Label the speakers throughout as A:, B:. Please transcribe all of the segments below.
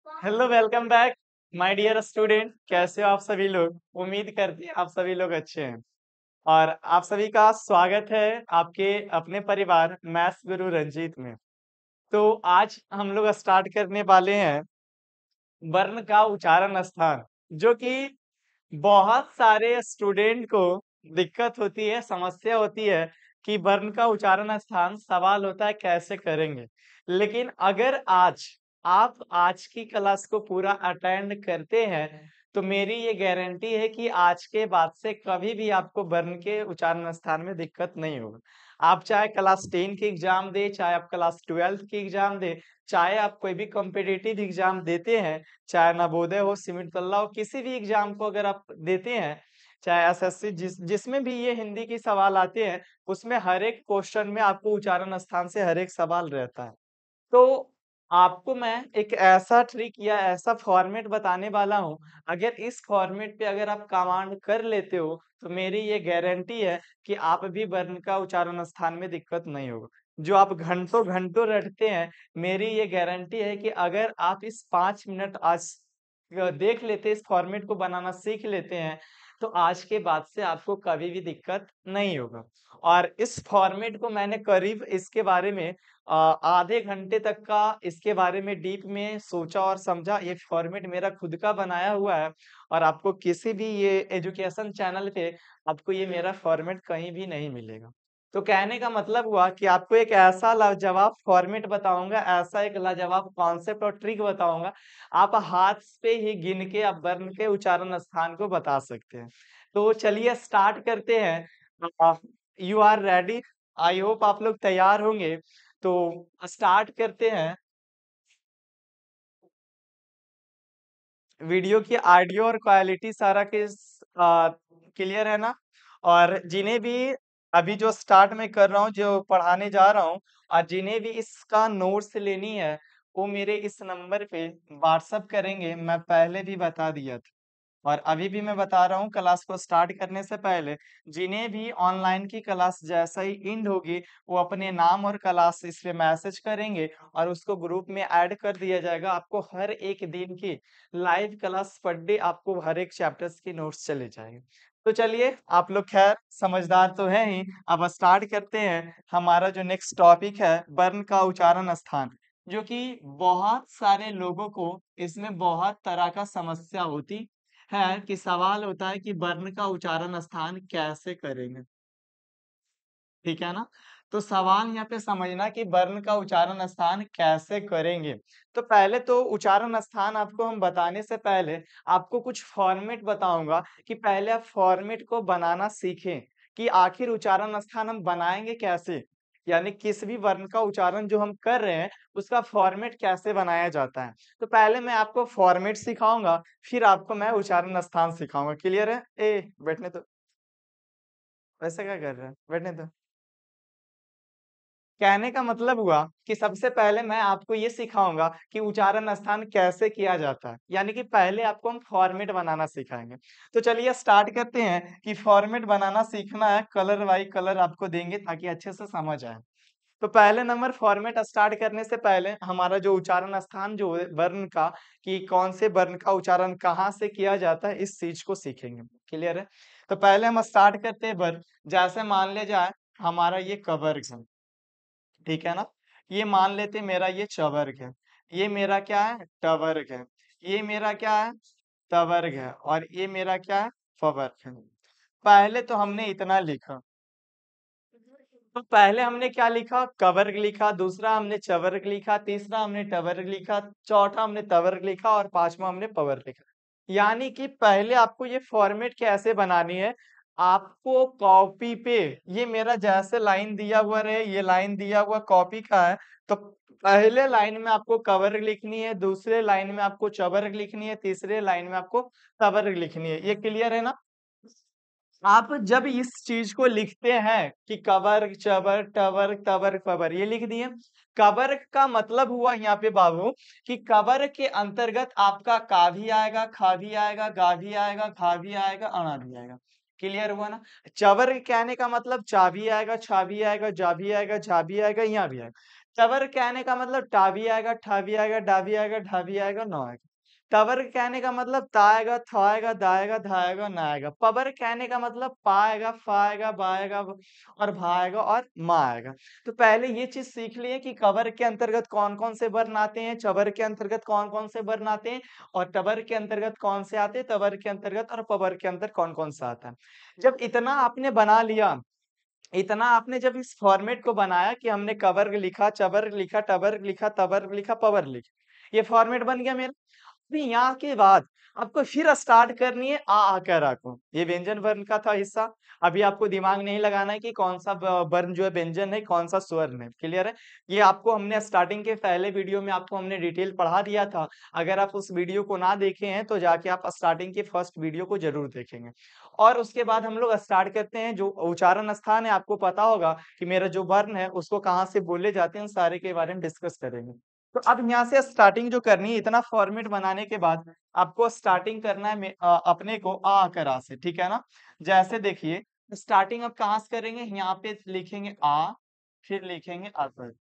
A: Hello, welcome back my dear student. कैसे हो आप सभी लोग? उम्मीद करते हैं आप सभी लोग अच्छे हैं। और आप सभी का स्वागत है आपके अपने परिवार मैथ्स गुरु रंजीत में। तो आज हम लोग स्टार्ट करने वाले हैं वर्ण का उच्चारण स्थान, जो कि बहुत सारे स्टूडेंट को दिक्कत होती है, समस्या होती है कि वर्ण का उच्चारण स्थान सवाल होता है कैसे करेंगे। लेकिन अगर आप आज की क्लास को पूरा अटेंड करते हैं, तो मेरी ये गारंटी है कि आज के बाद से कभी भी आपको वर्ण के उच्चारण स्थान में दिक्कत नहीं होगा। आप चाहे क्लास 10 की एग्जाम दे, चाहे आप क्लास 12 की एग्जाम दे, चाहे आप कोई भी कॉम्पिटिटिव एग्जाम देते हैं, चाहे नवोदय हो, सिमटल्ला हो, किसी भी एग्जाम को अगर आप देते हैं, चाहे एसएससी, जिसमें भी ये हिंदी के सवाल आते हैं, उसमें हर एक क्वेश्चन में आपको उच्चारण स्थान से हर एक सवाल रहता है। तो आपको मैं एक ऐसा ट्रिक या ऐसा फॉर्मेट बताने वाला हूँ, अगर इस फॉर्मेट पे अगर आप कमांड कर लेते हो, तो मेरी ये गारंटी है कि आप भी वर्ण का उच्चारण स्थान में दिक्कत नहीं होगा। जो आप घंटों-घंटों रटते हैं, मेरी ये गारंटी है कि अगर आप इस 5 मिनट आज देख लेते, इस फॉर्मेट को बनाना सीख लेते हैं, तो आज के बाद से आपको कभी भी दिक्कत नहीं होगा। और इस फॉर्मेट को मैंने करीब इसके बारे में आधे घंटे तक का इसके बारे में डीप में सोचा और समझा। ये फॉर्मेट मेरा खुद का बनाया हुआ है और आपको किसी भी ये एजुकेशन चैनल पे आपको ये मेरा फॉर्मेट कहीं भी नहीं मिलेगा। तो कहने का मतलब हुआ कि आपको एक ऐसा लाजवाब फॉर्मेट बताऊँगा, ऐसा एक लाजवाब कॉन्सेप्ट और ट्रिक बताऊँगा, आप हाथ पे ही गिन के आप वर्ण के उच्चारण स्थान को बता सकते हैं। तो चलिए स्टार्ट करते हैं। You are ready? I hope आप लोग तैयार होंगे। तो स्टार्ट करते हैं। वीडियो की ऑडियो और क्वालिटी सारा क्लियर है ना? और जिन्हें भी अभी जो स्टार्ट में कर रहा हूँ, जो पढ़ाने जा रहा हूँ, और जिन्हें भी इसका नोट्स लेनी है, वो मेरे इस नंबर पे व्हाट्सएप करेंगे। मैं पहले भी बता दिया था और अभी भी मैं बता रहा हूँ क्लास को स्टार्ट करने से पहले, जिन्हें भी ऑनलाइन की क्लास जैसा ही एंड होगी, वो अपने नाम और क्लास इस पे मैसेज करेंगे और उसको ग्रुप में ऐड कर दिया जाएगा। आपको हर एक दिन की लाइव क्लास पर डे आपको हर एक चैप्टर्स की नोट्स चले जाएंगे। तो चलिए, आप लोग खैर समझदार तो है ही। अब स्टार्ट करते हैं। हमारा जो नेक्स्ट टॉपिक है, वर्ण का उच्चारण स्थान, जो कि बहुत सारे लोगों को इसमें बहुत तरह का समस्या होती है कि सवाल होता है कि वर्ण का उच्चारण स्थान कैसे करेंगे, ठीक है ना? तो सवाल यहाँ पे समझना कि वर्ण का उच्चारण स्थान कैसे करेंगे। तो पहले तो उच्चारण स्थान आपको हम बताने से पहले आपको कुछ फॉर्मेट बताऊंगा कि पहले आप फॉर्मेट को बनाना सीखें कि आखिर उच्चारण स्थान हम बनाएंगे कैसे, यानी किस भी वर्ण का उच्चारण जो हम कर रहे हैं उसका फॉर्मेट कैसे बनाया जाता है। तो पहले मैं आपको फॉर्मेट सिखाऊंगा, फिर आपको मैं उच्चारण स्थान सिखाऊंगा। क्लियर है? बैठने दो। वैसे क्या कर रहे हैं? बैठने दो। कहने का मतलब हुआ कि सबसे पहले मैं आपको ये सिखाऊंगा कि उच्चारण स्थान कैसे किया जाता है, यानी कि पहले आपको हम फॉर्मेट बनाना सिखाएंगे। तो चलिए स्टार्ट करते हैं कि फॉर्मेट बनाना सीखना है, कलर बाई कलर आपको देंगे ताकि अच्छे से समझ आए। तो पहले नंबर फॉर्मेट स्टार्ट करने से पहले हमारा जो उच्चारण स्थान जो है वर्ण का, कि कौन से वर्ण का उच्चारण कहाँ से किया जाता है, इस चीज को सीखेंगे। क्लियर है? तो पहले हम स्टार्ट करते हैं वर्ण। जैसे मान ले जाए हमारा ये कवर्ग है, ठीक है ना? ये मान लेते हैं मेरा ये चवर्ग है, ये मेरा क्या है? टवर्ग है, ये मेरा क्या है? तवर्ग है, और ये मेरा क्या है? फवर्ग है। पहले तो हमने इतना लिखा। तो पहले हमने क्या लिखा? कवर्ग लिखा, दूसरा हमने चवर्ग लिखा, तीसरा हमने टवर्ग लिखा, चौथा हमने तवर्ग लिखा और पांचवा हमने पवर्ग लिखा। यानी कि पहले आपको ये फॉर्मेट कैसे बनानी है, आपको कॉपी पे ये मेरा जैसे लाइन दिया हुआ रहे, ये लाइन दिया हुआ कॉपी का है, तो पहले लाइन में आपको कवर्ग लिखनी है, दूसरे लाइन में आपको चवर्ग लिखनी है, तीसरे लाइन में आपको तवर्ग लिखनी है। ये क्लियर है ना? आप जब इस चीज को लिखते हैं कि कवर्ग, चवर्ग, टवर्ग, तवर्ग, पवर्ग, ये लिख दिए। कवर्ग का मतलब हुआ यहाँ पे बाबू कि कवर्ग के अंतर्गत आपका का भी आएगा, खा भी आएगा, गा भी आएगा, घा भी आएगा, अणा भी आएगा। क्लियर हुआ ना? चवर्ग कहने का मतलब चा भी आएगा, छा भी आएगा, जा भी आएगा, झा भी आएगा, यहाँ भी आएगा। टवर कहने का मतलब टा भी आएगा, ठा भी आएगा, डा भी आएगा, ढा भी आएगा, नौ आएगा। टवर कहने का मतलब ता आएगा, था आएगा, दा आएगा, धा आएगा, ना आएगा। पवर कहने का मतलब पा आएगा, फा आएगा, बा आएगा और भा आएगा और मा आएगा। तो पहले ये चीज सीख लिए कि कवर के अंतर्गत कौन-कौन से वर्ण आते हैं, चवर के अंतर्गत कौन-कौन से वर्ण आते हैं और टवर के अंतर्गत कौन से आते हैं, तवर के अंतर्गत और पवर के अंतर कौन-कौन सा आता है। जब इतना आपने बना लिया, इतना आपने जब इस फॉर्मेट को बनाया कि हमने कवर लिखा, चवर लिखा, टवर लिखा, तवर लिखा, पवर लिखा, ये फॉर्मेट बन गया मेरा। अभी यहाँ के बाद आपको फिर स्टार्ट करनी है आ आकर आ को। ये व्यंजन वर्ण का था हिस्सा। अभी आपको दिमाग नहीं लगाना है कि कौन सा वर्ण जो है व्यंजन है, कौन सा स्वर्ण है। क्लियर है? ये आपको हमने स्टार्टिंग के पहले वीडियो में आपको हमने डिटेल पढ़ा दिया था। अगर आप उस वीडियो को ना देखे हैं तो जाके आप स्टार्टिंग के फर्स्ट वीडियो को जरूर देखेंगे। और उसके बाद हम लोग स्टार्ट करते हैं। जो उच्चारण स्थान है आपको पता होगा कि मेरा जो वर्ण है उसको कहाँ से बोले जाते हैं, उन सारे के बारे में डिस्कस करेंगे। तो अब यहाँ से स्टार्टिंग जो करनी है, इतना फॉर्मेट बनाने के बाद आपको स्टार्टिंग करना है अपने को आ आकर आ से, ठीक है ना? जैसे देखिए स्टार्टिंग अब कहाँ से करेंगे, यहाँ पे लिखेंगे आ, फिर लिखेंगे आकर।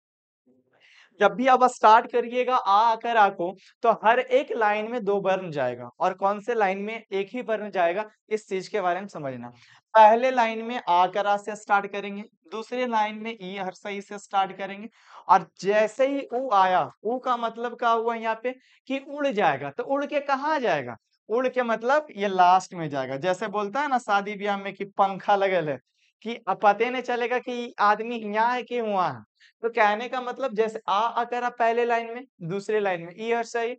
A: जब भी आप स्टार्ट करिएगा आ आकर आ को, तो हर एक लाइन में दो वर्ण जाएगा और कौन से लाइन में एक ही वर्ण जाएगा, इस चीज के बारे में समझना। पहले लाइन में आ कर आ से स्टार्ट करेंगे, दूसरे लाइन में ई हर्षा ई से स्टार्ट करेंगे और जैसे ही ऊ आया, ऊ का मतलब क्या हुआ यहाँ पे कि उड़ जाएगा। तो उड़ के कहाँ जाएगा? उड़ के मतलब ये लास्ट में जाएगा। जैसे बोलता है ना शादी ब्याह में कि पंखा लगल है, कि अब पते नहीं चलेगा कि आदमी यहाँ है कि वहां है। तो कहने का मतलब जैसे आ अगर आप पहले लाइन में, दूसरे लाइन में ई हर्षा ई,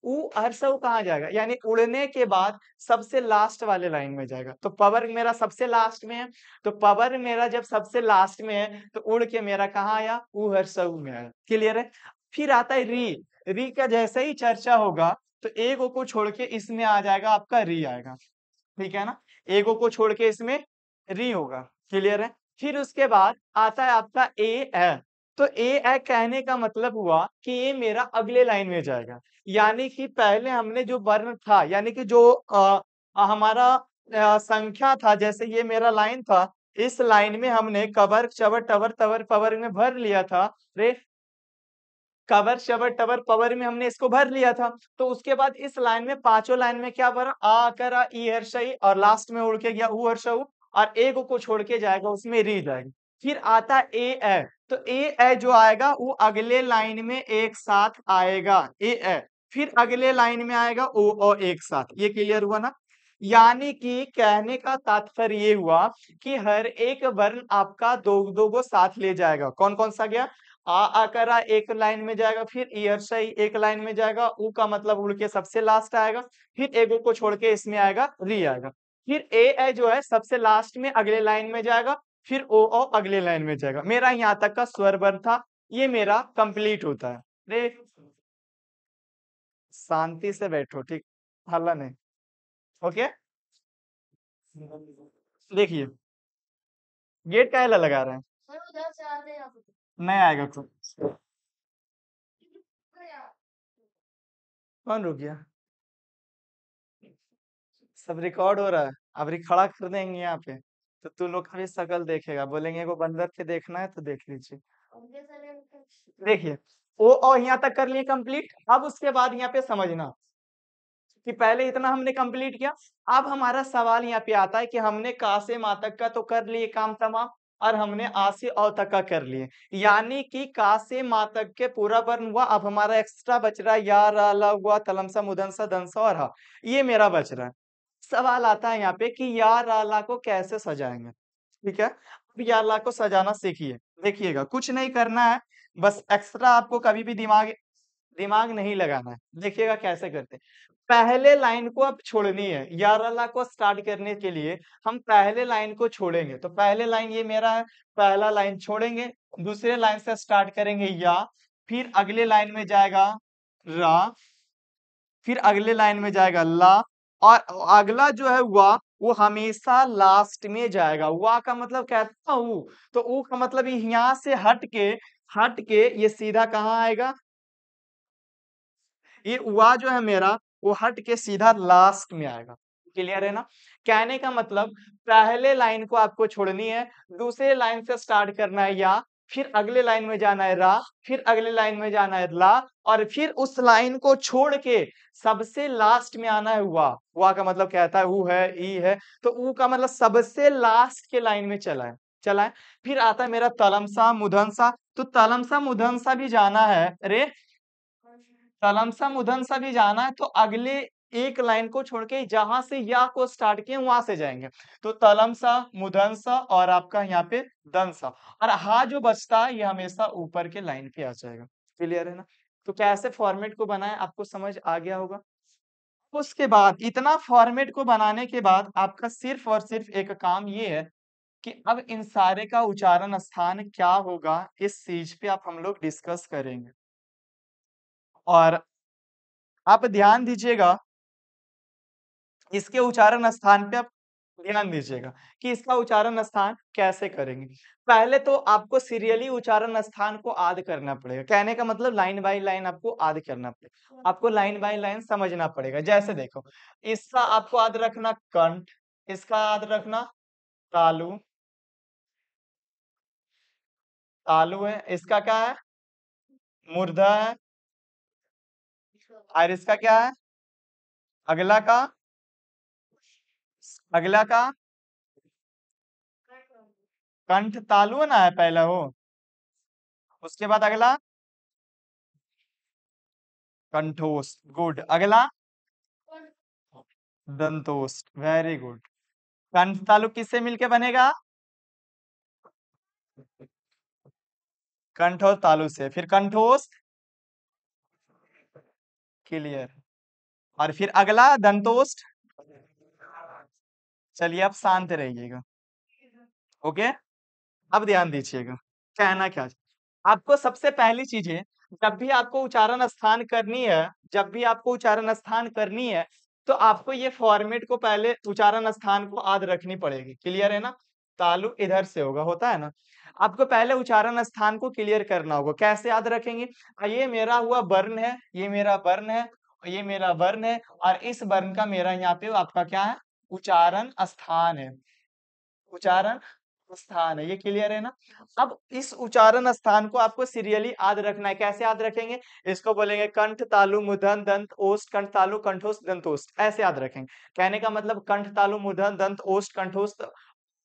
A: ऊ हर्षा ऊ कहाँ जाएगा? यानी उड़ने के बाद सबसे लास्ट वाले लाइन में जाएगा। तो पवर मेरा सबसे लास्ट में है, तो पवर मेरा जब सबसे लास्ट में है तो उड़ के मेरा कहाँ आया? ऊ हर्षा ऊ में आया। क्लियर है? फिर आता है री। री का जैसे ही चर्चा होगा तो एक को छोड़ के इसमें आ जाएगा, आपका री आएगा। ठीक है ना? एगो को छोड़ के इसमें री होगा। क्लियर है? फिर उसके बाद आता है आपका ए है। तो ए है कहने का मतलब हुआ कि ये मेरा अगले लाइन में जाएगा। यानी कि पहले हमने जो वर्ण था, यानी कि जो हमारा संख्या था, जैसे ये मेरा लाइन था, इस लाइन में हमने कवर चवर टवर तवर पवर में भर लिया था। रे कवर शवर टवर पवर में हमने इसको भर लिया था। तो उसके बाद इस लाइन में पांचों लाइन में क्या भरा? आ कर आ, ई हर्षा ई और लास्ट में उड़ के गया ऊ हर्षा ऊ और ए को छोड़ के जाएगा, उसमें री जाएगा। फिर आता ए। तो ए जो आएगा वो अगले लाइन में एक साथ आएगा, ए। फिर अगले लाइन में आएगा ओ एक साथ। ये क्लियर हुआ ना? यानी कि कहने का तात्पर्य ये हुआ कि हर एक वर्ण आपका दो दो को साथ ले जाएगा। कौन कौन सा गया? आ आकर आ एक लाइन में जाएगा, फिर ई हर्षा ई एक लाइन में जाएगा, ऊ का मतलब उड़ के सबसे लास्ट आएगा, फिर एगो को छोड़ के इसमें आएगा री आएगा। फिर ए जो है सबसे लास्ट में अगले लाइन में जाएगा, फिर ओ अगले लाइन में जाएगा। मेरा यहाँ तक का स्वर वर्ण था, ये मेरा कंप्लीट होता है। रे शांति से बैठो, ठीक? हल्ला नहीं। ओके, देखिए गेट का लगा रहे हैं, नहीं आएगा तो कौन रुक गया? सब रिकॉर्ड हो रहा है। अब खड़ा कर देंगे यहाँ पे तो तू लोग का भी शकल देखेगा, बोलेंगे को बंदर के देखना है तो देख लीजिए। देखिए ओ और यहाँ तक कर लिए कंप्लीट। अब उसके बाद यहाँ पे समझना कि पहले इतना हमने कंप्लीट किया। अब हमारा सवाल यहाँ पे आता है कि हमने का से मा तक का तो कर लिए काम तमाम और हमने आ से औ तक का कर लिए, यानी कि का से मा तक के पूरा वर्ण हुआ। अब हमारा एक्स्ट्रा बच रहा है या रा ला हुआ तलमसा मुदनसा दंसा और हा, ये मेरा बच रहा है। सवाल आता है यहाँ पे कि या रा ला को कैसे सजाएंगे? ठीक है, अब या ला को सजाना सीखिए। देखिएगा कुछ नहीं करना है, बस एक्स्ट्रा आपको कभी भी दिमाग दिमाग नहीं लगाना है। देखिएगा कैसे करते हैं। पहले लाइन को अब छोड़नी है, या रा ला को स्टार्ट करने के लिए हम पहले लाइन को छोड़ेंगे। तो पहले लाइन ये मेरा है, पहला लाइन छोड़ेंगे, दूसरे लाइन से स्टार्ट करेंगे या, फिर अगले लाइन में जाएगा रा, फिर अगले लाइन में जाएगा ला और अगला जो है वा, वो हमेशा लास्ट में जाएगा। वा का मतलब कहता हूँ, तो ऊ का मतलब यहाँ से हट के ये सीधा कहाँ आएगा? ये वा जो है मेरा वो हट के सीधा लास्ट में आएगा। क्लियर है ना? कहने का मतलब पहले लाइन को आपको छोड़नी है, दूसरे लाइन से स्टार्ट करना है या, फिर अगले लाइन में जाना है रा, फिर अगले लाइन में जाना है ला, और फिर उस लाइन को छोड़ के सबसे लास्ट में आना है वा। वा का मतलब कहता है ऊ है, ई है, तो ऊ का मतलब सबसे लास्ट के लाइन में चला है। फिर आता है मेरा तलमसा मुधनसा, तो तलमसा मुधनसा भी जाना है। अरे तलमसा मुधनसा भी जाना है, तो अगले एक लाइन को छोड़ के जहां से या को स्टार्ट किए वहां से जाएंगे। तो तलमसा मुधनसा और आपका यहाँ पे दंसा, और हा जो बचता है ये हमेशा ऊपर के लाइन पे आ जाएगा। क्लियर है ना? तो कैसे फॉर्मेट को बनाए आपको समझ आ गया होगा। उसके बाद इतना फॉर्मेट को बनाने के बाद आपका सिर्फ और सिर्फ एक काम ये है कि अब इन सारे का उच्चारण स्थान क्या होगा, इस चीज पे आप हम लोग डिस्कस करेंगे। और आप ध्यान दीजिएगा, इसके उच्चारण स्थान पे आप ध्यान दीजिएगा कि इसका उच्चारण स्थान कैसे करेंगे। पहले तो आपको सीरियली उच्चारण स्थान को आद करना पड़ेगा। कहने का मतलब लाइन बाय लाइन आपको आद करना पड़ेगा, आपको लाइन बाय लाइन समझना पड़ेगा। जैसे देखो, इसका आपको आद रखना कंठ, इसका आद रखना तालु, तालु है, इसका क्या है मूर्धा है, और इसका क्या है अगला का, अगला का कंठ तालु ना है पहला हो, उसके बाद अगला कंठोस, गुड। अगला दंतोस्ट, वेरी गुड। कंठ तालु किससे मिलके बनेगा? कंठ और तालु से। फिर कंठोस, क्लियर। और फिर अगला दंतोस्ट। चलिए अब शांत रहिएगा, ओके। अब ध्यान दीजिएगा, कहना क्या है। आपको सबसे पहली चीज है, जब भी आपको उच्चारण स्थान करनी है, जब भी आपको उच्चारण स्थान करनी है, तो आपको ये फॉर्मेट को पहले उच्चारण स्थान को याद रखनी पड़ेगी। क्लियर है ना? तालु इधर से होगा, होता है ना? आपको पहले उच्चारण स्थान को क्लियर करना होगा। कैसे याद रखेंगे? ये मेरा हुआ वर्ण है, ये मेरा वर्ण है, ये मेरा वर्ण है, और इस वर्ण का मेरा यहाँ पे आपका क्या है? उच्चारण स्थान है, उच्चारण स्थान है। ये क्लियर है ना? अब इस उच्चारण स्थान को आपको सीरियली याद रखना है। कैसे याद रखेंगे? इसको बोलेंगे कंठ तालु मुधन दंत ओष्ठ, कंठ तालु कंठोष्ठ दंतोष्ठ, ऐसे याद रखेंगे। कहने का मतलब कंठ तालु मुधन दंत ओष्ठ कंठोष्ठ,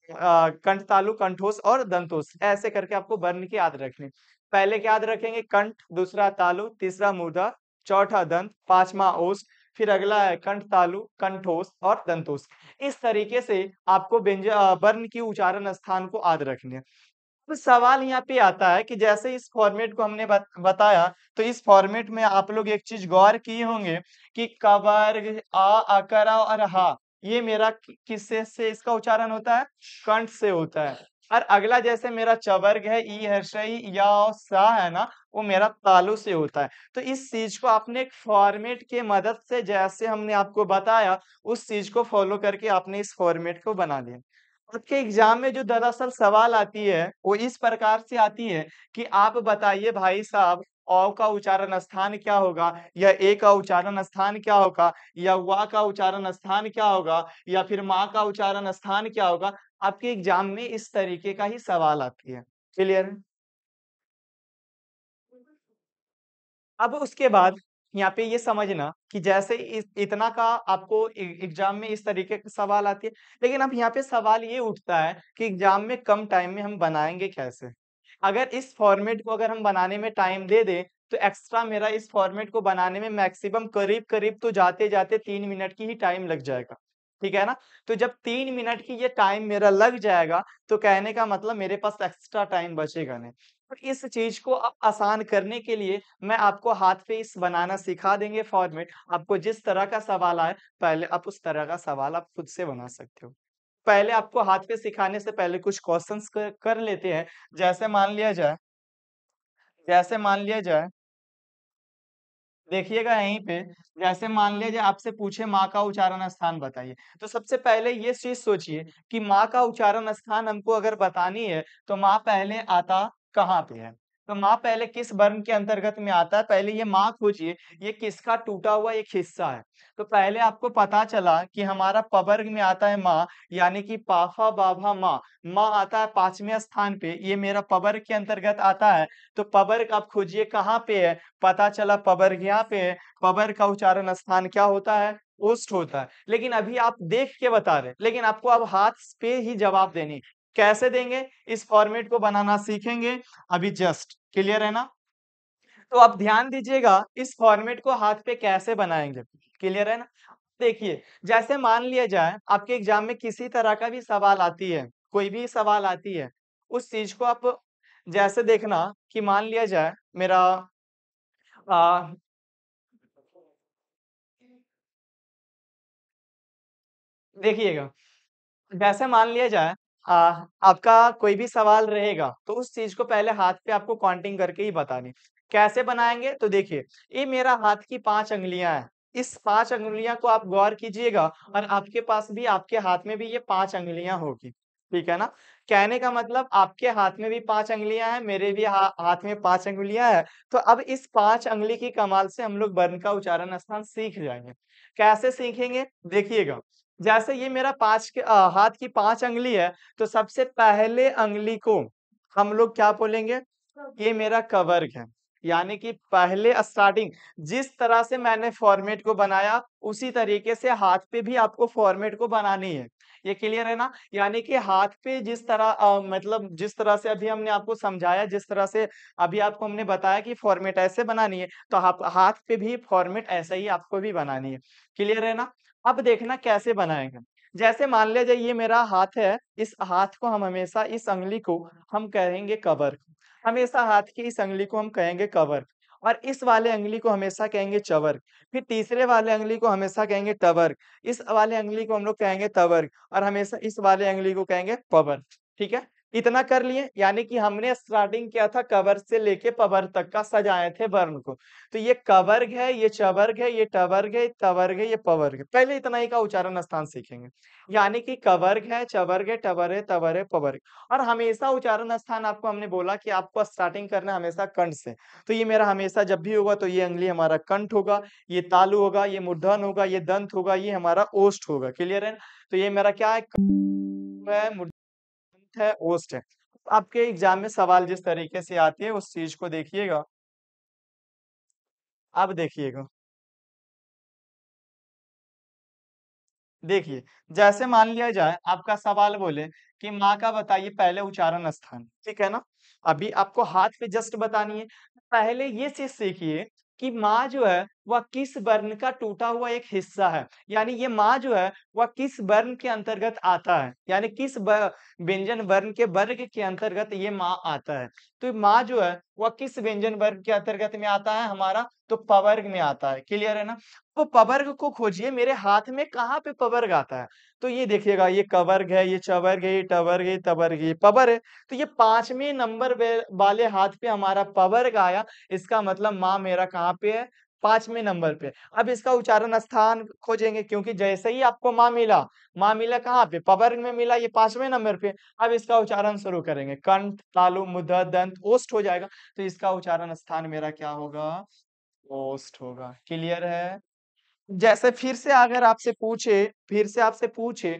A: कंठ तालु कंठोष्ठ और दंतोष्ठ, ऐसे करके आपको वर्ण की याद रखनी। पहले क्या याद रखेंगे? कंठ, दूसरा तालु, तीसरा मूर्धा, चौथा दंत, पांचवा ओष्ठ, फिर अगला है कंठ तालु कंठोष्ठ और दंतोष्ठ। इस तरीके से आपको वर्ण की उच्चारण स्थान को याद रखनी है। तो सवाल यहाँ पे आता है कि जैसे इस फॉर्मेट को हमने बताया, तो इस फॉर्मेट में आप लोग एक चीज गौर किए होंगे कि कवर्ग आ अकरा और हा, ये मेरा किससे से इसका उच्चारण होता है? कंठ से होता है। और अगला जैसे मेरा चवर्ग है, ई हर्षई या और सा है ना, वो मेरा तालु से होता है। तो इस चीज को आपने एक फॉर्मेट के मदद से, जैसे हमने आपको बताया, उस चीज को फॉलो करके आपने इस फॉर्मेट को बना लिया। आपके एग्जाम में जो दरअसल सवाल आती है वो इस प्रकार से आती है कि आप बताइए भाई साहब, औ का उच्चारण स्थान क्या होगा, या ए का उच्चारण स्थान क्या होगा, या वा का उच्चारण स्थान क्या होगा, या फिर माँ का उच्चारण स्थान क्या होगा। आपके एग्जाम में इस तरीके का ही सवाल आती है। क्लियर है? अब उसके बाद यहाँ पे ये समझना कि जैसे इतना का आपको एग्जाम में इस तरीके के सवाल आती है, लेकिन अब यहाँ पे सवाल ये उठता है कि एग्जाम में कम टाइम में हम बनाएंगे कैसे। अगर इस फॉर्मेट को अगर हम बनाने में टाइम दे दें, तो एक्स्ट्रा मेरा इस फॉर्मेट को बनाने में मैक्सिमम करीब करीब तो जाते जाते 3 मिनट की ही टाइम लग जाएगा। ठीक है ना? तो जब 3 मिनट की ये टाइम मेरा लग जाएगा, तो कहने का मतलब मेरे पास एक्स्ट्रा टाइम बचेगा नहीं। तो इस चीज को अब आसान करने के लिए मैं आपको हाथ पे इस बनाना सिखा देंगे फॉर्मेट। आपको जिस तरह का सवाल आए, पहले आप उस तरह का सवाल आप खुद से बना सकते हो। पहले आपको हाथ पे सिखाने से पहले कुछ क्वेश्चंस कर लेते हैं। जैसे मान लिया जाए, जैसे मान लिया जाए, देखिएगा यहीं पे, जैसे मान लिया जाए आपसे पूछे माँ का उच्चारण स्थान बताइए, तो सबसे पहले ये चीज सोचिए कि माँ का उच्चारण स्थान हमको अगर बतानी है, तो माँ पहले आता कहाँ पे है? तो माँ पहले किस वर्ण के अंतर्गत में आता है, पहले ये माँ खोजिए, ये किसका टूटा हुआ एक हिस्सा है। तो पहले आपको पता चला कि हमारा प वर्ग में आता है माँ, यानी कि पाफा बाभा माँ। माँ आता है 5वें स्थान पे, ये मेरा प वर्ग के अंतर्गत आता है। तो प वर्ग आप खोजिए कहाँ पे है, पता चला प वर्ग यहाँ पे है। प वर्ग का उच्चारण स्थान क्या होता है? ओष्ठ होता है। लेकिन अभी आप देख के बता रहे, लेकिन आपको अब हाथ पे ही जवाब देनी। कैसे देंगे? इस फॉर्मेट को बनाना सीखेंगे अभी जस्ट। क्लियर है ना? तो आप ध्यान दीजिएगा इस फॉर्मेट को हाथ पे कैसे बनाएंगे। क्लियर है ना? देखिए, जैसे मान लिया जाए आपके एग्जाम में किसी तरह का भी सवाल आती है, कोई भी सवाल आती है, उस चीज को आप जैसे देखना कि मान लिया जाए मेरा आ, देखिएगा, जैसे मान लिया जाए आपका कोई भी सवाल रहेगा तो उस चीज को पहले हाथ पे आपको काउंटिंग करके ही बतानी। कैसे बनाएंगे? तो देखिए, ये मेरा हाथ की 5 अंगुलियां हैं। इस 5 अंगुलियां को आप गौर कीजिएगा और आपके पास भी, आपके हाथ में भी ये 5 अंगुलियां होगी। ठीक है ना? कहने का मतलब आपके हाथ में भी 5 अंगुलियां हैं, मेरे भी हाथ में 5 अंगुलियां हैं। तो अब इस 5 अंगुली की कमाल से हम लोग वर्ण का उच्चारण स्थान सीख जाएंगे। कैसे सीखेंगे? देखिएगा, जैसे ये मेरा हाथ की 5 अंगली है, तो सबसे पहले अंगली को हम लोग क्या बोलेंगे? ये मेरा कवर्ग है। यानी कि पहले स्टार्टिंग जिस तरह से मैंने फॉर्मेट को बनाया, उसी तरीके से हाथ पे भी आपको फॉर्मेट को बनानी है। ये क्लियर है ना? यानी कि हाथ पे जिस तरह मतलब जिस तरह से अभी हमने आपको समझाया, जिस तरह से अभी आपको हमने बताया कि फॉर्मेट ऐसे बनानी है, तो आप हाथ पे भी फॉर्मेट ऐसा ही आपको भी बनानी है। क्लियर है ना? अब देखना कैसे बनाएंगे। जैसे मान लिया जाए ये मेरा हाथ है, इस हाथ को हम हमेशा, इस अंगुली को हम कहेंगे कवर। हमेशा हाथ की इस अंगुली को हम कहेंगे कवर, और इस वाले अंगुली को हमेशा कहेंगे चवर। फिर तीसरे वाले अंगुली को हमेशा कहेंगे टवर। इस वाले अंगुली को हम लोग कहेंगे तवर, और हमेशा इस वाले अंगुली को कहेंगे पवर। ठीक है? इतना कर लिए, यानी कि हमने स्टार्टिंग किया था कवर से लेके पवर तक का, सजाए थे वर्ण को। तो ये कवर्ग है, ये चवर्ग है, ये टवर्ग है, ये तवर्ग है, ये पवर्ग है। पहले इतना ही का उच्चारण स्थान सीखेंगे। यानी कि कवर्ग है, चवर्ग है, टवर है, तवर है, पवर्ग। और हमेशा उच्चारण स्थान आपको हमने बोला कि आपको स्टार्टिंग करना है हमेशा कंठ से। तो ये मेरा हमेशा जब भी होगा तो ये अंगली हमारा कंठ होगा, ये तालु होगा, ये मूर्धन होगा, ये दंत होगा, ये हमारा ओष्ठ होगा। क्लियर है? तो ये मेरा क्या है? है, मूर्धन्य है, ओष्ठ है। आपके एग्जाम में सवाल जिस तरीके से आती है उस चीज को देखिएगा। अब देखिएगा, देखिए, जैसे मान लिया जाए आपका सवाल बोले कि माँ का बताइए पहले उच्चारण स्थान। ठीक है ना? अभी आपको हाथ पे जस्ट बतानी है। पहले ये चीज सीखिए कि माँ जो है वह किस वर्ण का टूटा हुआ एक हिस्सा है। यानी ये माँ जो है वह किस वर्ण के अंतर्गत आता है, यानी किस व्यंजन वर्ण के वर्ग के अंतर्गत ये माँ आता है। तो माँ जो है वह किस व्यंजन वर्ग के अंतर्गत में आता है हमारा? तो पवर्ग में आता है। क्लियर है ना? तो पवर्ग को खोजिए, मेरे हाथ में कहाँ पे पवर्ग आता है? तो ये देखिएगा, ये कवर्ग है, ये चवर्ग है, ये टवर्ग है, ये तवर्ग है, ये पवर है। तो ये 5वें नंबर वाले हाथ पे हमारा पवर्ग आया। इसका मतलब माँ मेरा कहाँ पे है? 5वें नंबर पे। अब इसका उच्चारण स्थान खोजेंगे, क्योंकि जैसे ही आपको माँ मिला कहाँ पे? पवर्ग में मिला, ये 5वें नंबर पे। अब इसका उच्चारण शुरू करेंगे, कंठ, तालु, मूर्धन्य, दंत, ओष्ठ हो जाएगा। तो इसका उच्चारण स्थान मेरा क्या होगा? ओष्ठ होगा। क्लियर है? जैसे फिर से आपसे पूछे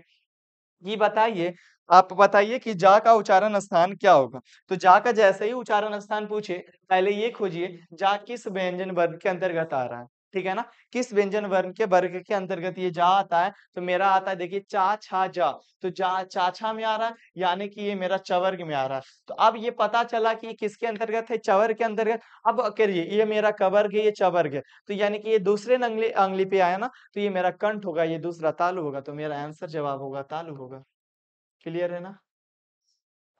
A: कि बताइए, आप बताइए कि जा का उच्चारण स्थान क्या होगा? तो जा का जैसे ही उच्चारण स्थान पूछे, पहले ये खोजिए जा किस व्यंजन वर्ग के अंतर्गत आ रहा है। ठीक है ना? किस व्यंजन वर्ग के अंतर्गत ये जा आता है? तो मेरा आता है, देखिए, चा छा जा। तो जा चाछा में आ रहा है, यानी कि ये मेरा चवर्ग में आ रहा है। तो अब ये पता चला कि ये किसके अंतर्गत है? चवर्ग के अंतर्गत। अब करिए, ये मेरा कवर्ग है, ये चवर्ग है। तो यानी कि ये दूसरे अंगली अंगली पे आया ना, तो ये मेरा कंठ होगा, ये दूसरा तालु होगा। तो मेरा आंसर जवाब होगा तालु होगा। क्लियर है ना?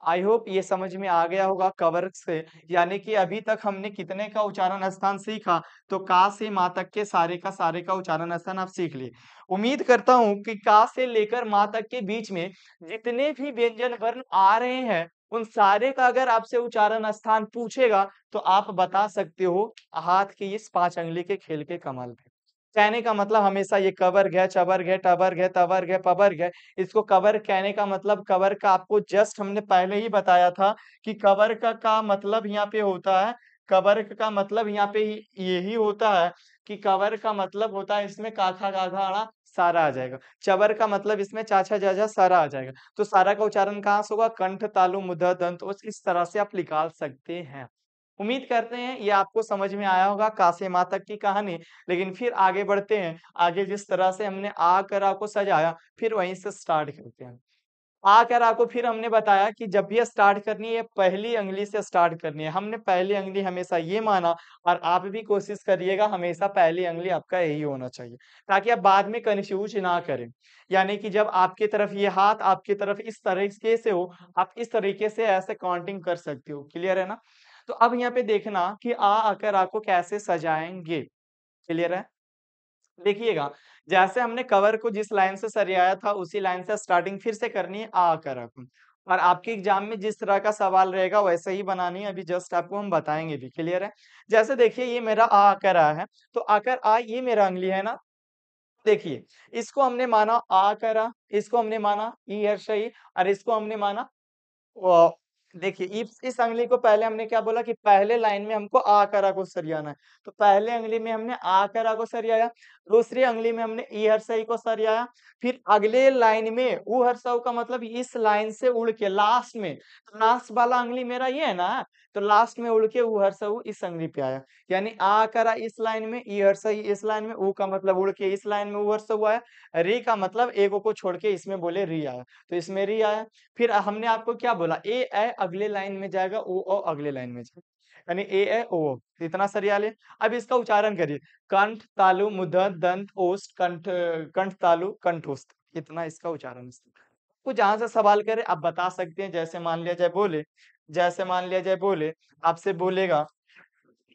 A: आई होप ये समझ में आ गया होगा कवर से। यानी कि अभी तक हमने कितने का उच्चारण स्थान सीखा? तो का से माँ तक के सारे का उच्चारण स्थान आप सीख लिए। उम्मीद करता हूं कि का से लेकर माँ तक के बीच में जितने भी व्यंजन वर्ण आ रहे हैं, उन सारे का अगर आपसे उच्चारण स्थान पूछेगा तो आप बता सकते हो हाथ के इस 5 अंगली के खेल के कमाल पे। कहने का मतलब हमेशा ये कबर गए, चबर गए, टबर गए, तबर गए, पबर गए। इसको कवर कहने का मतलब कवर का आपको जस्ट हमने पहले ही बताया था कि कवर का मतलब यहाँ पे होता है, कवर का मतलब यहाँ पे यही होता है कि कवर का मतलब होता है इसमें काखा गाघा अड़ा सारा आ जाएगा। चबर का मतलब इसमें चाचा जाजा सारा आ जाएगा। तो सारा का उच्चारण कहाँ से होगा? कंठ तालु मुद्रा दंत ओस, इस तरह से आप निकाल सकते हैं। उम्मीद करते हैं ये आपको समझ में आया होगा कासे माँ तक की कहानी। लेकिन फिर आगे बढ़ते हैं। आगे जिस तरह से हमने आ कर आ को सजाया, फिर वहीं से स्टार्ट करते हैं। आ कर आ को फिर हमने बताया कि जब भी स्टार्ट करनी है, पहली अंगुली से स्टार्ट करनी है। हमने पहली अंगुली हमेशा ये माना, और आप भी कोशिश करिएगा हमेशा पहली अंगुली आपका यही होना चाहिए, ताकि आप बाद में कन्फ्यूज ना करें। यानी कि जब आपकी तरफ ये हाथ आपकी तरफ इस तरीके से हो, आप इस तरीके से ऐसे काउंटिंग कर सकते हो। क्लियर है ना? तो अब यहाँ पे देखना कि आ आकर आ को कैसे सजाएंगे। क्लियर है? देखिएगा, जैसे हमने कवर को जिस लाइन से सरियाया था, उसी लाइन से स्टार्टिंग फिर से करनी है आ आकर आ को। और आपके एग्जाम में जिस तरह का सवाल रहेगा वैसे ही बनानी है, अभी जस्ट आपको हम बताएंगे भी। क्लियर है? जैसे देखिए ये मेरा आ आकर आ है, तो आकर आ ये मेरा अंगुली है ना। देखिए, इसको हमने माना आ आकर आ, इसको हमने माना ई हर्ष ई, और इसको हमने माना अ, देखिए इस अंगुली को पहले हमने क्या बोला कि पहले लाइन में हमको आ करा को सरियाना है। तो पहले अंगुली में हमने आ करा को सरियाया, दूसरी अंगुली में हमने ई हर्षई को सरियाया, फिर अगले लाइन में ऊ हर्षऊ का मतलब इस लाइन से उड़ के लास्ट में, तो लास्ट वाला अंगुली मेरा ये है ना, तो लास्ट में उड़ के ऊ हर्षऊ इस अंगुली पे आया। यानी आ करा इस लाइन में, ई हर्षई इस लाइन में, ऊ का मतलब उड़ के इस लाइन में ऊ हर्षऊ आया, री का मतलब एगो को छोड़ के इसमें बोले री आया, तो इसमें री आया। फिर हमने आपको क्या बोला? ए ए अगले लाइन में जाएगा, ओ अगले लाइन में जाएगा। यानी ए ए ओ, इतना सरिया ले। अब इसका उच्चारण करिए। कंठ तालु मुदत दंत ओष्ठ कंठ, कंठ तालु कंठोष्ठ, इतना इसका उच्चारण है। आपको जहां से सवाल करे आप बता सकते हैं। जैसे मान लिया जाए बोले, जैसे मान लिया जाए बोले, आपसे बोलेगा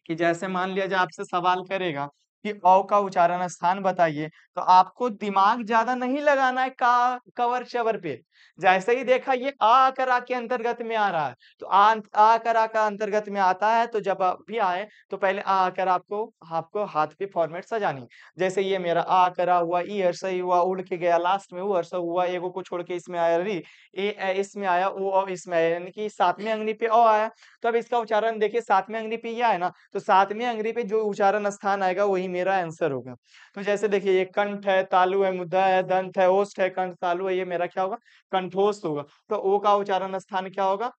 A: कि जैसे मान लिया जाए आपसे सवाल करेगा कि औ का उच्चारण स्थान बताइए, तो आपको दिमाग ज्यादा नहीं लगाना है का कवर चवर पे। जैसे ही देखा ये आ आकर आ के अंतर्गत में आ रहा है, तो आ आकर आ का अंतर्गत में आता है, तो जब भी आए तो पहले आ आकर आपको आपको हाथ पे फॉर्मेट सजानी। जैसे ये मेरा आ आकर आ हुआ, ई हर्षई हुआ, उड़ के गया लास्ट में, ऊ हर्ष हुआ, एगो को छोड़ के इसमें आया री, ए इसमें आया, ओ इसमें आया, यानी कि सातवें अंगनी पे ओ आया। तो अब इसका उच्चारण देखिए, सातवें अंगनी पे ये है ना, तो सातवीं अंगनी पे जो उच्चारण स्थान आएगा वही मेरा आंसर होगा। तो जैसे देखिए ये कंठ है, तालु है, मुद्दा है, दंत है, ओष्ठ है, कंठ तालु है, ये मेरा क्या होगा? कंठोष्ठ होगा। तो ओ का उच्चारण स्थान क्या होगा?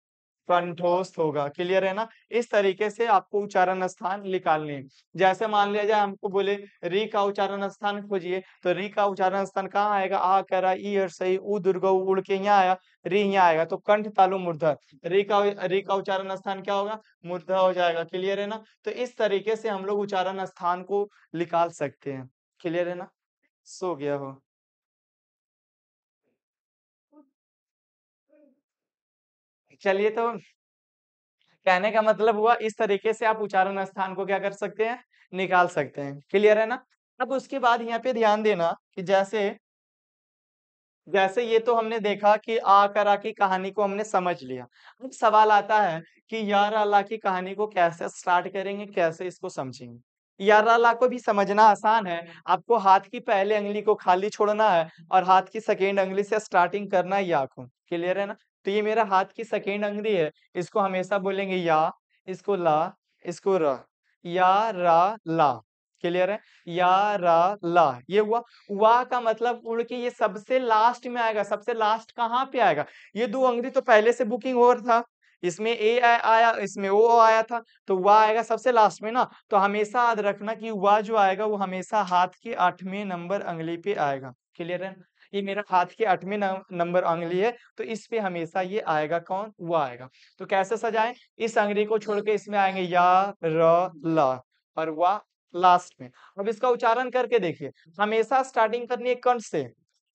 A: कंठोस्थ होगा। क्लियर है ना? इस तरीके से आपको उच्चारण स्थान निकालने हैं। जैसे मान लिया जाए हमको बोले री का उच्चारण स्थान खोजिए, तो री का उच्चारण स्थान कहाँ आएगा? आ करा ई हर्षई ऊ दीर्घ ऊ उड़ के यहाँ आया, री यहाँ आएगा, तो कंठ तालु मूर्धर। री का उच्चारण स्थान क्या होगा? मूर्धा हो जाएगा। क्लियर है ना? तो इस तरीके से हम लोग उच्चारण स्थान को निकाल सकते हैं। क्लियर है ना? सो गया हो। चलिए, तो कहने का मतलब हुआ इस तरीके से आप उच्चारण स्थान को क्या कर सकते हैं? निकाल सकते हैं। क्लियर है ना? अब उसके बाद यहाँ पे ध्यान देना कि जैसे जैसे ये तो हमने देखा कि आ कर आ की कहानी को हमने समझ लिया। अब सवाल आता है कि यार अल्लाह की कहानी को कैसे स्टार्ट करेंगे, कैसे इसको समझेंगे? यार अल्लाह को भी समझना आसान है। आपको हाथ की पहले अंगुली को खाली छोड़ना है और हाथ की सेकंड अंगुली से स्टार्टिंग करना है या को। क्लियर है ना? तो ये मेरा हाथ की सेकंड अंगुली है। इसको हमेशा बोलेंगे या, इसको ला, इसको र। या, रा, ला। क्लियर है? या, रा, ला। ये हुआ। वा का मतलब उड़ के ये सबसे लास्ट में आएगा। सबसे लास्ट कहाँ पे आएगा? ये 2 अंगुली तो पहले से बुकिंग हो रहा था। इसमें आया, इसमें ओ आया था, तो वा आएगा सबसे लास्ट में ना। तो हमेशा याद रखना कि वा जो आएगा वो हमेशा हाथ की 8वें नंबर अंगुली पे आएगा। क्लियर है? ये मेरा हाथ की 8वें नंबर अंगुली है, तो इस पे हमेशा ये आएगा कौन? वा आएगा। तो कैसे सजाएं? इस अंगुली को छोड़ के इसमें आएंगे या, र, ला, और वा लास्ट में। अब इसका उच्चारण करके देखिए। हमेशा स्टार्टिंग करनी है कंठ से।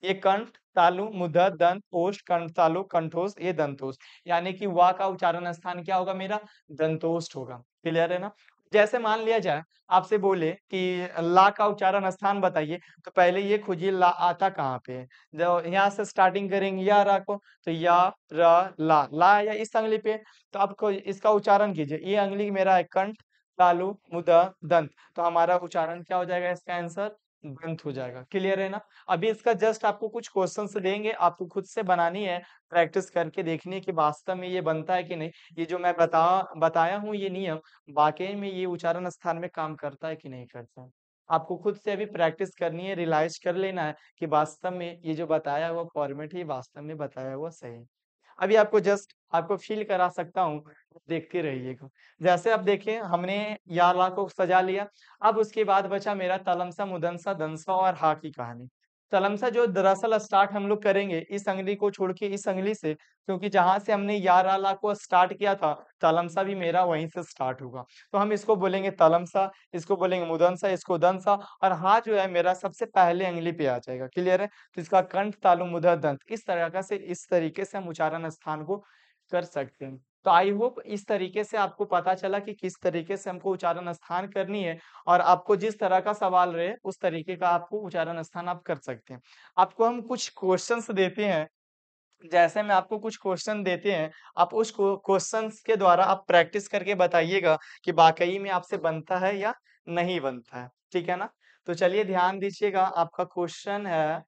A: ये कंठ, तालु, मूर्धन्य, दंत, ओष्ठ, कंठ तालु, कंठोष्ठ, ये दंतोष्ठ। यानी कि वा का उच्चारण स्थान क्या होगा मेरा? दंतोष्ठ होगा। क्लियर है ना? जैसे मान लिया जाए आपसे बोले कि ला का उच्चारण स्थान बताइए, तो पहले ये खोजिए ला आता कहाँ पे है। जब यहाँ से स्टार्टिंग करेंगे या रा को, तो या, र, ला या इस अंगुली पे। तो आपको इसका उच्चारण कीजिए। ये अंगुली मेरा है कंठ, तालु, मुदा, दंत। तो हमारा उच्चारण क्या हो जाएगा इसका आंसर? दंत हो जाएगा। क्लियर है ना? अभी इसका जस्ट आपको कुछ क्वेश्चंस देंगे, आपको खुद से बनानी है, प्रैक्टिस करके देखनी है कि वास्तव में ये बनता है कि नहीं। ये जो मैं बताया हूँ ये नियम वाक़ई में ये उच्चारण स्थान में काम करता है कि नहीं करता है। आपको खुद से अभी प्रैक्टिस करनी है, रियलाइज़ कर लेना है कि वास्तव में ये जो बताया हुआ फॉर्मेट ही वास्तव में बताया हुआ सही है। अभी आपको जस्ट आपको फ़ील करा सकता हूँ, देखते रहिएगा। जैसे अब देखिए हमने या ला को सजा लिया, अब उसके बाद बचा मेरा तलमसा, मुदनसा, दंसा और हा की कहानी। तलमसा जो दरअसल स्टार्ट हम लोग करेंगे इस अंगली को छोड़ के इस अंगली से, क्योंकि जहाँ से हमने या रा ला को स्टार्ट किया था, तलमसा भी मेरा वहीं से स्टार्ट होगा। तो हम इसको बोलेंगे तलमसा, इसको बोलेंगे मुदनसा, इसको दंसा और हा जो है मेरा सबसे पहले अंगली पे आ जाएगा। क्लियर है? तो इसका कंठ, तालु, मूर्धन्य, दंत इस तरीके से हम उच्चारण स्थान को कर सकते हैं। तो आई होप इस तरीके से आपको पता चला कि किस तरीके से हमको उच्चारण स्थान करनी है और आपको जिस तरह का सवाल रहे, उस तरीके का आपको उच्चारण स्थान आप कर सकते हैं। आपको हम कुछ क्वेश्चन्स देते हैं, जैसे में आपको कुछ क्वेश्चन देते हैं, आप उस क्वेश्चंस के द्वारा आप प्रैक्टिस करके बताइएगा कि वाक़ई में आपसे बनता है या नहीं बनता है। ठीक है ना? तो चलिए ध्यान दीजिएगा, आपका क्वेश्चन है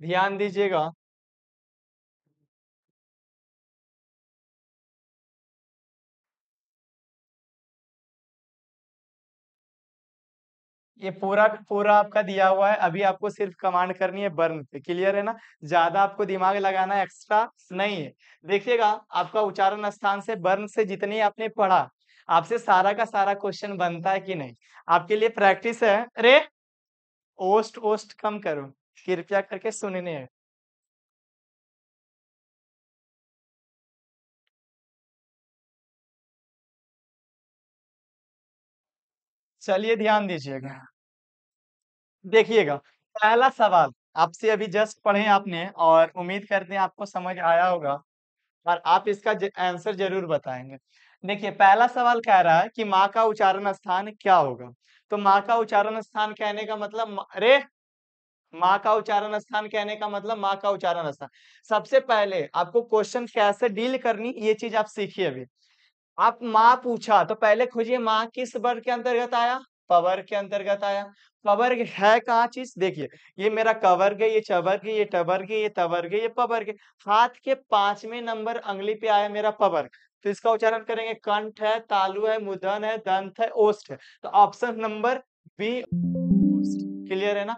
A: ध्यान दीजिएगा। ये पूरा पूरा आपका दिया हुआ है, अभी आपको सिर्फ कमांड करनी है बर्न पे, क्लियर है ना? ज़्यादा आपको दिमाग लगाना एक्स्ट्रा नहीं है। देखिएगा, आपका उच्चारण स्थान से बर्न से जितनी आपने पढ़ा, आपसे सारा का सारा क्वेश्चन बनता है कि नहीं? आपके लिए प्रैक्टिस है। अरे! ओस्ट ओस्ट कम करो, कृपया करके सुनने हैं। चलिए ध्यान दीजिएगा। देखिएगा, पहला सवाल आपसे अभी जस्ट पढ़े आपने और उम्मीद करते हैं आपको समझ आया होगा और आप इसका आंसर जरूर बताएंगे। देखिए पहला सवाल कह रहा है कि माँ का उच्चारण स्थान क्या होगा? तो माँ का उच्चारण स्थान कहने का मतलब अरे माँ का उच्चारण स्थान कहने का मतलब माँ का उच्चारण स्थान। सबसे पहले आपको क्वेश्चन कैसे डील करनी ये चीज आप सीखिए अभी। आप माँ पूछा तो पहले खोजिए माँ किस वर्ग के अंतर्गत आया? पवर्ग के अंतर्गत आया। पवर्ग है कहाँ चीज? देखिए ये मेरा कवर्ग है, ये चवर्ग है, ये टवर्ग है, ये तवर्ग है, ये पवर्ग है। हाथ के 5वें नंबर अंगुली पे आया मेरा पवर्ग। तो इसका उच्चारण करेंगे कंठ है, तालु है, मुदन है, दंत है, ओष्ठ है। तो ऑप्शन नंबर बी ओष्ठ। क्लियर है ना?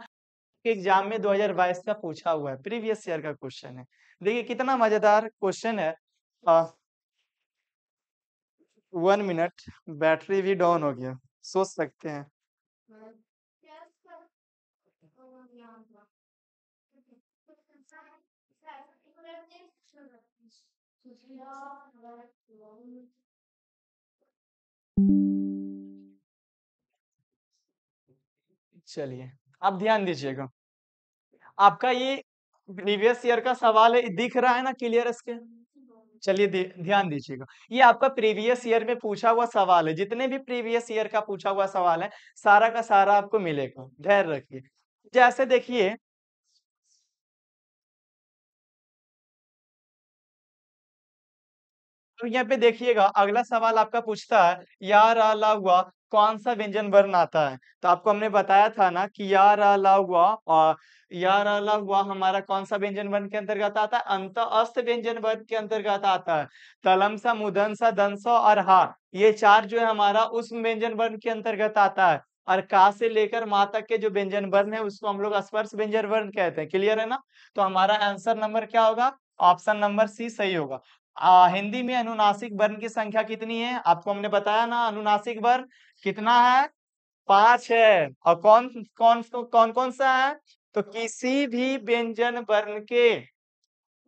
A: एग्जाम में 2022 का पूछा हुआ है, प्रीवियस ईयर का क्वेश्चन है। देखिए कितना मजेदार क्वेश्चन है। 1 मिनट, बैटरी भी डाउन हो गया, सोच सकते हैं। चलिए अब ध्यान दीजिएगा, आपका ये प्रीवियस ईयर का सवाल है, दिख रहा है ना क्लियर इसके? चलिए ध्यान दीजिएगा, ये आपका प्रीवियस ईयर में पूछा हुआ सवाल है। जितने भी प्रीवियस ईयर का पूछा हुआ सवाल है, सारा का सारा आपको मिलेगा, धैर्य रखिए। जैसे देखिए तो यहाँ पे देखिएगा अगला सवाल आपका पूछता है या रा ला हुआ कौन सा व्यंजन वर्ण आता है? तो आपको हमने बताया था ना कि या रा ला हुआ और या रा ला हुआ हमारा कौन सा व्यंजन वर्ण के अंतर्गत आता है? अंत अस्त व्यंजन वर्ण के अंतर्गत आता है। तलमसा, मुदनसा, दंसा और हा, ये चार जो है हमारा उस व्यंजन वर्ण के अंतर्गत आता है। और का से लेकर माँ तक के जो व्यंजन वर्ण है उसको हम लोग स्पर्श व्यंजन वर्ण कहते हैं। क्लियर है ना? तो हमारा आंसर नंबर क्या होगा? ऑप्शन नंबर सी सही होगा। हिंदी में अनुनासिक वर्ण की संख्या कितनी है? आपको हमने बताया ना, अनुनासिक वर्ण कितना है? 5 है। और कौन कौन सा है? तो किसी भी व्यंजन वर्ण के,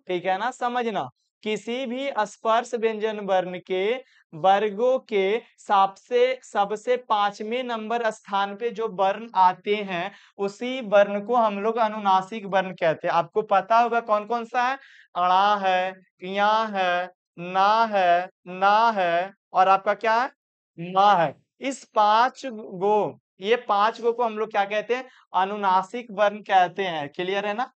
A: ठीक है ना, समझना, किसी भी स्पर्श व्यंजन वर्ण के वर्गों के सबसे सबसे 5वें नंबर स्थान पे जो वर्ण आते हैं उसी वर्ण को हम लोग अनुनासिक वर्ण कहते हैं। आपको पता होगा कौन कौन सा है? अड़ा है, किया है, ना है और आपका क्या है, माँ है। इस 5 गो, ये 5 गो को हम लोग क्या कहते हैं, अनुनासिक वर्ण कहते हैं। क्लियर है ना?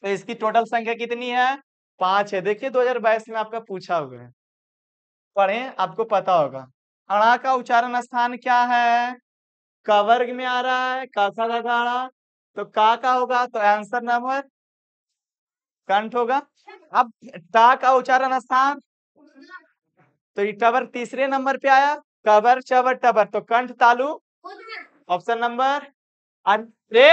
A: तो इसकी टोटल संख्या कितनी है, 5 है। देखिए 2022 में आपका पूछा हुआ है, पढ़ें आपको पता होगा। अणा का उच्चारण स्थान क्या है, क वर्ग में आ रहा है, क ख ग घ ङ। तो का होगा तो आंसर नंबर कंठ होगा। अब टा का उच्चारण स्थान, तो ये टबर तीसरे नंबर पे आया, कबर चबर टबर, तो कंठ तालु ऑप्शन नंबर। अरे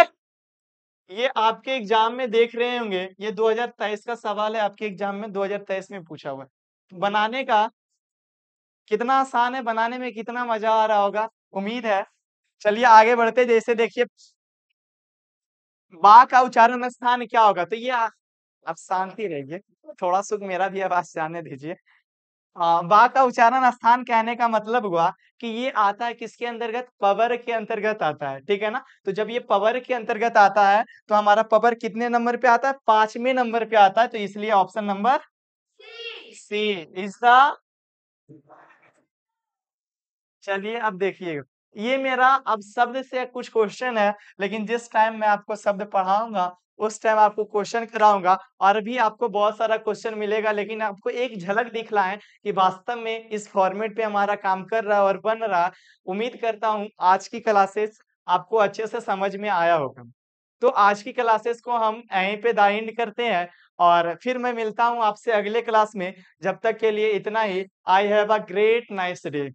A: ये आपके एग्जाम में देख रहे होंगे, ये 2023 का सवाल है, आपके एग्जाम में 2023 में पूछा हुआ है। बनाने का कितना आसान है, बनाने में कितना मजा आ रहा होगा, उम्मीद है। चलिए आगे बढ़ते, जैसे देखिए बा का उच्चारण स्थान क्या होगा, तो ये आप शांति रहिए, थोड़ा सुख मेरा भी आवाज जाने दीजिए। बा का उच्चारण स्थान कहने का मतलब हुआ कि ये आता है किसके अंतर्गत, पवर के अंतर्गत आता है, ठीक है ना। तो जब ये पवर के अंतर्गत आता है तो हमारा पवर कितने नंबर पे आता है, 5वें नंबर पे आता है, तो इसलिए option number C is the. चलिए अब देखिए, ये मेरा अब शब्द से कुछ क्वेश्चन है, लेकिन जिस टाइम मैं आपको शब्द पढ़ाऊंगा उस टाइम आपको क्वेश्चन कराऊंगा, और भी आपको बहुत सारा क्वेश्चन मिलेगा, लेकिन आपको एक झलक दिखलाएं कि वास्तव में इस फॉर्मेट पे हमारा काम कर रहा है और बन रहा है। उम्मीद करता हूँ आज की क्लासेस आपको अच्छे से समझ में आया होगा। तो आज की क्लासेस को हम यहीं पे द एंड करते हैं, और फिर मैं मिलता हूँ आपसे अगले क्लास में। जब तक के लिए इतना ही। I have a great nice day.